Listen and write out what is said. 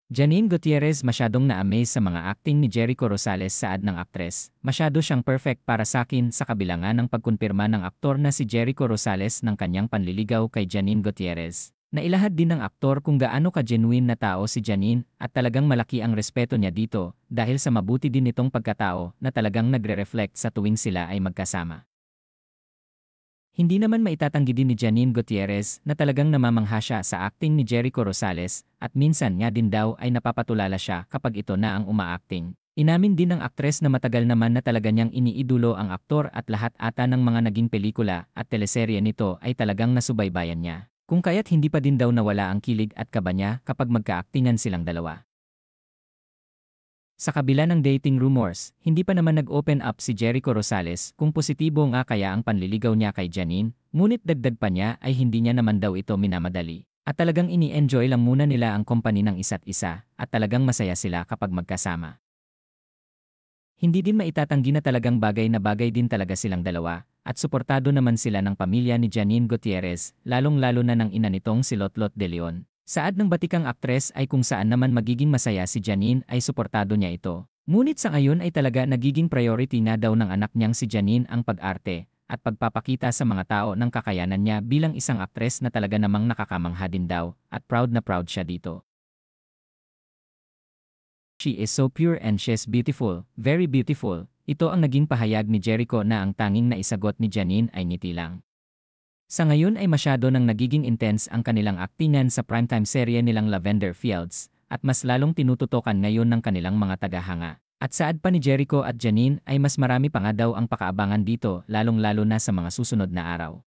Janine Gutierrez masyadong na-amaze sa mga acting ni Jericho Rosales sa ad ng aktres. Masyado siyang perfect para sakin sa kabila nga ng pagkumpirma ng aktor na si Jericho Rosales ng kanyang panliligaw kay Janine Gutierrez. Nailahad din ng aktor kung gaano ka-genuine na tao si Janine at talagang malaki ang respeto niya dito dahil sa mabuti din nitong pagkatao na talagang nagre-reflect sa tuwing sila ay magkasama. Hindi naman maitatanggi din ni Janine Gutierrez na talagang namamangha siya sa acting ni Jericho Rosales at minsan nga din daw ay napapatulala siya kapag ito na ang uma-acting. Inamin din ng aktres na matagal naman na talaga niyang iniidolo ang aktor at lahat ata ng mga naging pelikula at teleserye nito ay talagang nasubaybayan niya. Kung kaya't hindi pa din daw nawala ang kilig at kaba niya kapag magka-actingan silang dalawa. Sa kabila ng dating rumors, hindi pa naman nag-open up si Jericho Rosales kung positibo nga kaya ang panliligaw niya kay Janine, ngunit dagdag pa niya ay hindi niya naman daw ito minamadali. At talagang ini-enjoy lang muna nila ang company ng isa't isa at talagang masaya sila kapag magkasama. Hindi din maitatanggi na talagang bagay na bagay din talaga silang dalawa at suportado naman sila ng pamilya ni Janine Gutierrez, lalong-lalo na ng ina nitong si Lotlot De Leon. Saad ng batikang aktres ay kung saan naman magiging masaya si Janine ay suportado niya ito. Ngunit sa ngayon ay talaga nagiging priority na daw ng anak niyang si Janine ang pag-arte at pagpapakita sa mga tao ng kakayanan niya bilang isang aktres na talaga namang nakakamangha din daw at proud na proud siya dito. She is so pure and she's beautiful, very beautiful. Ito ang naging pahayag ni Jericho na ang tanging naisagot ni Janine ay ngiti lang. Sa ngayon ay masyado nang nagiging intense ang kanilang aktingan sa primetime serye nilang Lavender Fields at mas lalong tinututukan ngayon ng kanilang mga tagahanga. At saad pa ni Jericho at Janine ay mas marami pa nga daw ang pakaabangan dito lalong-lalo na sa mga susunod na araw.